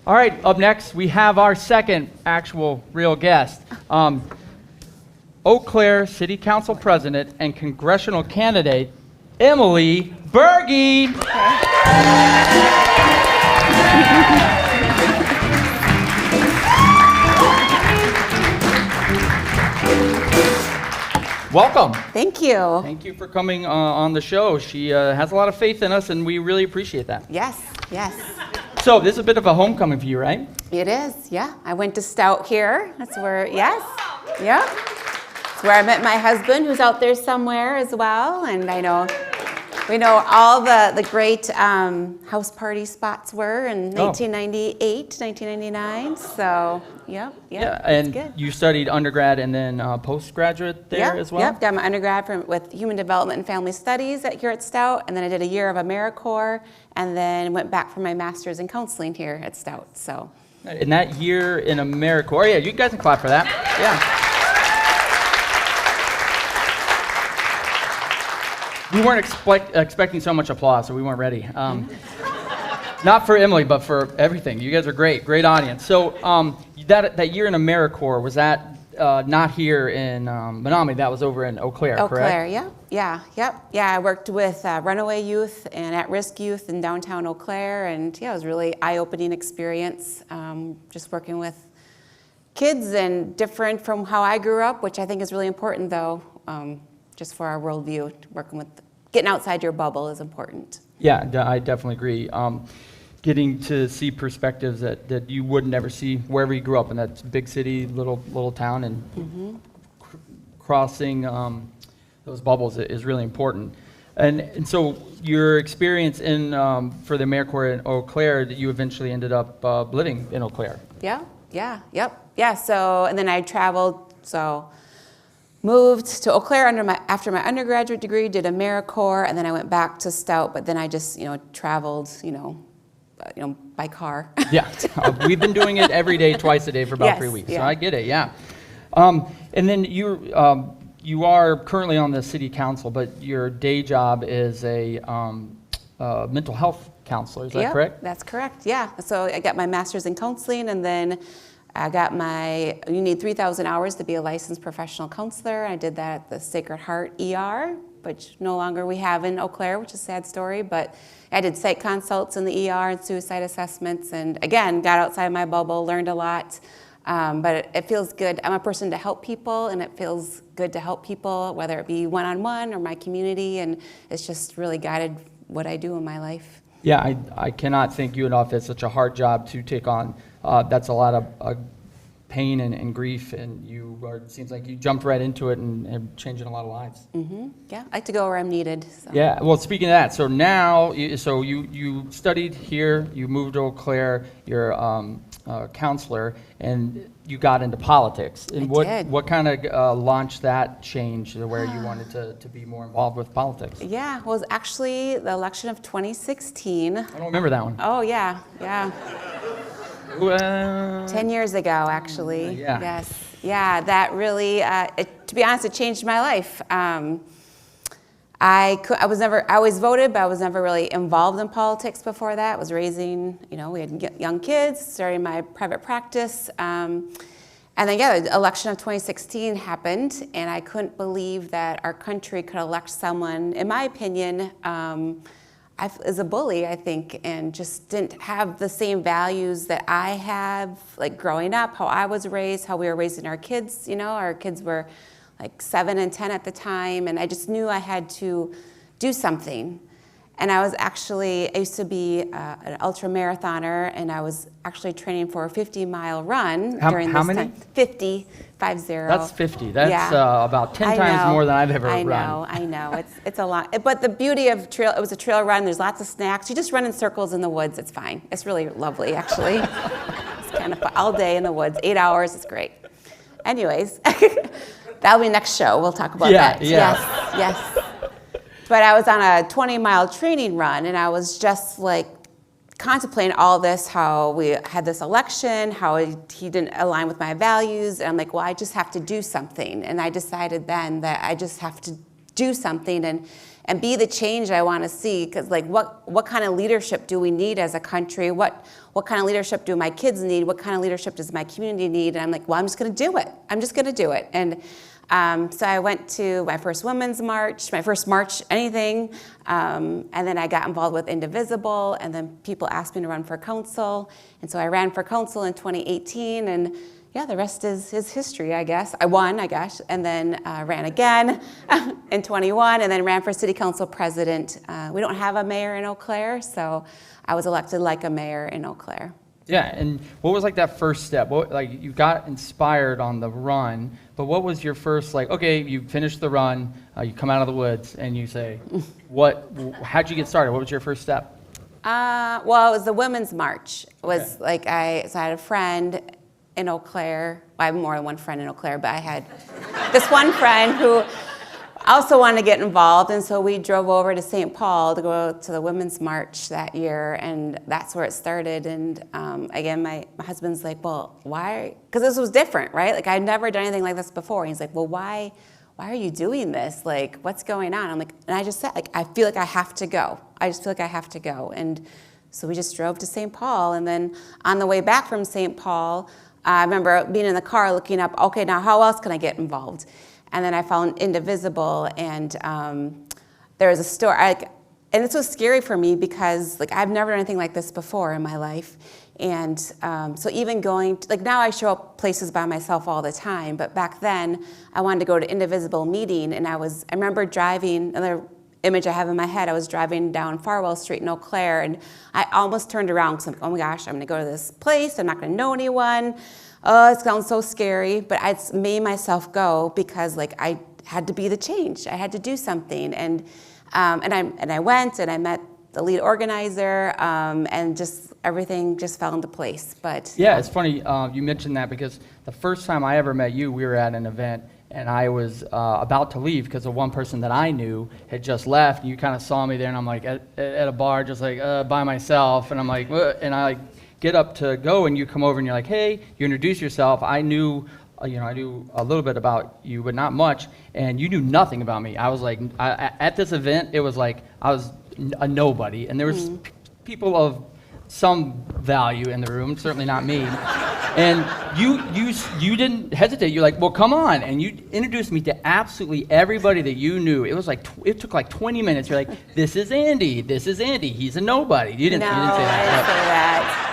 All right, up next, we have our second actual real guest. Eau Claire City Council President and congressional candidate, Emily Berge. Welcome. Thank you. Thank you for coming on the show. She has a lot of faith in us, and we really appreciate that. Yes, yes. So this is a bit of a homecoming for you, right? It is, yeah. I went to Stout here. That's where, yes, yeah. It's where I met my husband, who's out there somewhere as well. And we know all the great house party spots were in 1998, 1999. So, yeah, and good. You studied undergrad and then postgraduate there as well? Yep, got my undergrad with Human Development and Family Studies here at Stout, and then I did a year of AmeriCorps, and then went back for my master's in counseling here at Stout. So. In that year in AmeriCorps, yeah, you guys can clap for that. Yeah. We weren't expecting so much applause, so we weren't ready. Not for Emily, but for everything. You guys are great audience. So that year in AmeriCorps, was that not here in Menominee? That was over in Eau Claire, correct? Eau Claire, yeah. I worked with runaway youth and at-risk youth in downtown Eau Claire, and it was a really eye-opening experience. Just working with kids and different from how I grew up, which I think is really important, though. Just for our worldview, getting outside your bubble is important. Yeah, I definitely agree. Getting to see perspectives that you would never see wherever you grew up in that big city, little town, and crossing those bubbles is really important. And so your experience in for the AmeriCorps in Eau Claire, that you eventually ended up living in Eau Claire. Yeah. So, and then I traveled, moved to Eau Claire after my undergraduate degree, did AmeriCorps, and then I went back to Stout, but then I just, traveled, by car. Yeah, we've been doing it every day, twice a day for about 3 weeks, so I get it, yeah. And then you are currently on the city council, but your day job is a mental health counselor, is that correct? That's correct, yeah. So I got my master's in counseling, and then I got you need 3,000 hours to be a licensed professional counselor. I did that at the Sacred Heart ER, which no longer we have in Eau Claire, which is a sad story, but I did psych consults in the ER and suicide assessments, and again, got outside my bubble, learned a lot, but it feels good. I'm a person to help people, and it feels good to help people, whether it be one-on-one or my community, and it's just really guided what I do in my life. Yeah, I cannot thank you enough. It's such a hard job to take on. That's a lot of pain and grief, and it seems like you jumped right into it and changing a lot of lives. Yeah, I like to go where I'm needed. So. Yeah, well, speaking of that, so now, you studied here, you moved to Eau Claire, you're a counselor, and you got into politics. And what kind of launched that change to where you wanted to be more involved with politics? Yeah, well, it was actually the election of 2016. I don't remember that one. Oh, yeah. 10 years ago, actually. Yeah. Yes. Yeah, that really, to be honest, it changed my life. I always voted, but I was never really involved in politics before that. I was raising, we had young kids, starting my private practice. And then, the election of 2016 happened, and I couldn't believe that our country could elect someone, in my opinion, as a bully, I think, and just didn't have the same values that I have, like growing up, how I was raised, how we were raising our kids. Our kids were like 7 and 10 at the time, and I just knew I had to do something. And I used to be an ultra marathoner, and I was actually training for a 50-mile run during this time. 50. That's 50. That's about 10 times more than I've ever run. I know. It's a lot. But the beauty of trail, it was a trail run. There's lots of snacks. You just run in circles in the woods. It's fine. It's really lovely, actually. It's kind of fun. All day in the woods, 8 hours. It's great. Anyways, that'll be next show. We'll talk about that. Yeah. Yes. But I was on a 20-mile training run, and I was just like contemplating all this, how we had this election, how he didn't align with my values. And I'm like, well, I just have to do something. And I decided then that I just have to do something. And and be the change I want to see. Because like, what kind of leadership do we need as a country? What kind of leadership do my kids need? What kind of leadership does my community need? And I'm like, well, I'm just going to do it. I'm just going to do it. And so I went to my first women's march, my first march, anything. And then I got involved with Indivisible, and then people asked me to run for council. And so I ran for council in 2018, and yeah, the rest is history, I guess. I won, I guess, and then ran again in 21, and then ran for city council president. We don't have a mayor in Eau Claire, so I was elected like a mayor in Eau Claire. Yeah, and what was like that first step? Like you got inspired on the run, but what was your first, like, okay, you finished the run, you come out of the woods, and you say, how'd you get started? What was your first step? Well, it was the women's march. It was like, so I had a friend in Eau Claire. Well, I have more than one friend in Eau Claire, but I had this one friend who also wanted to get involved, and so we drove over to St. Paul to go to the Women's March that year, and that's where it started. And again, my husband's like, well, why? Because this was different, right? Like, I'd never done anything like this before. And he's like, well, why are you doing this? Like, what's going on? I'm like, and I just said, like, I feel like I have to go. I just feel like I have to go. And so we just drove to St. Paul, and then on the way back from St. Paul, I remember being in the car looking up, okay, now how else can I get involved? And then I found Indivisible, and there was a story, and this was scary for me because like I've never done anything like this before in my life. And so even going, like now I show up places by myself all the time, but back then I wanted to go to Indivisible meeting, and I remember driving, another image I have in my head, I was driving down Farwell Street in Eau Claire, and I almost turned around because I'm like, oh my gosh, I'm gonna go to this place, I'm not gonna know anyone. Oh, it sounds so scary, but I made myself go because like I had to be the change. I had to do something, and I went and I met the lead organizer, and just everything just fell into place. But yeah, it's funny you mentioned that because the first time I ever met you, we were at an event, and I was about to leave because the one person that I knew had just left. And you kind of saw me there, and I'm like at a bar, just like by myself, and I'm like, what? And I like get up to go, and you come over and you're like, hey, you introduce yourself. I knew a little bit about you, but not much, and you knew nothing about me. I was like, at this event, it was like I was a nobody, and there was people of some value in the room, certainly not me. And you didn't hesitate. You're like, well, come on, and you introduced me to absolutely everybody that you knew. It was like it took like 20 minutes. You're like, this is Andy. He's a nobody. You didn't say that. I didn't say that.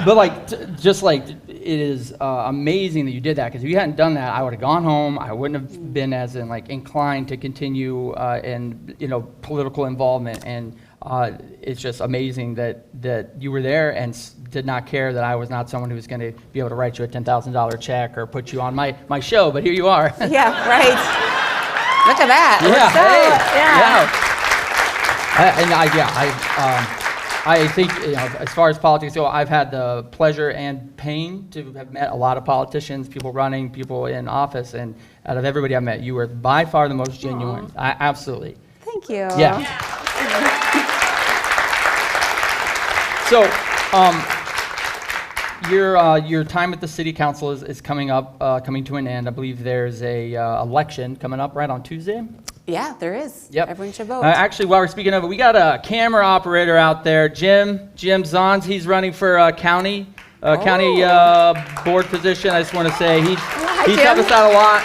But like, just like, it is amazing that you did that, because if you hadn't done that, I would have gone home. I wouldn't have been as inclined to continue in political involvement. And it's just amazing that you were there and did not care that I was not someone who was going to be able to write you a $10,000 check or put you on my show. But here you are. Yeah, right. Look at that. I think, as far as politics go, I've had the pleasure and pain to have met a lot of politicians, people running, people in office, and out of everybody I've met, you were by far the most genuine. Absolutely. Thank you. Yeah. So, your time at the city council is coming to an end. I believe there's a election coming up right on Tuesday. Yeah, there is. Yep. Everyone should vote. Actually, while we're speaking of it, we got a camera operator out there, Jim Zons. He's running for county board position. I just want to say he's helped us out a lot.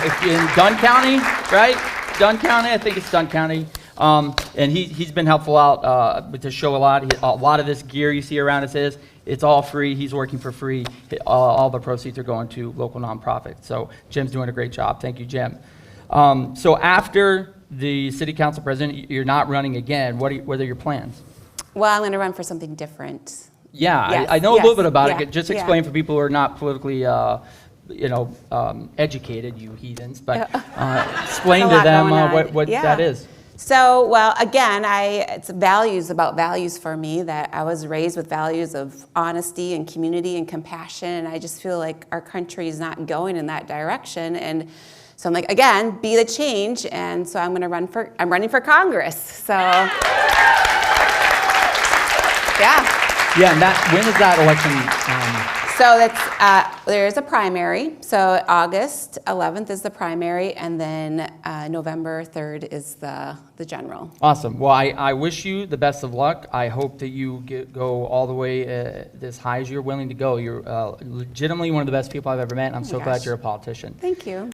If you're in Dunn County, right? Dunn County, I think it's Dunn County. And he's been helpful out to show a lot of this gear you see around us it's all free. He's working for free. All the proceeds are going to local nonprofits. So Jim's doing a great job. Thank you, Jim. So after the city council president, you're not running again. What are your plans? Well, I'm going to run for something different. Yeah, Yes, I know a little bit about yeah, it. Just explain for people who are not politically educated, you heathens, but explain to them what that is. So, well, again, it's about values for me, that I was raised with values of honesty and community and compassion, and I just feel like our country is not going in that direction. And so I'm like, again, be the change, and so I'm running for Congress. So, yeah. Yeah, and when is that election? So there is a primary. So August 11th is the primary, and then November 3rd is the general. Awesome. Well, I wish you the best of luck. I hope that you go all the way as high as you're willing to go. You're legitimately one of the best people I've ever met. I'm so glad gosh. you're a politician. Thank you.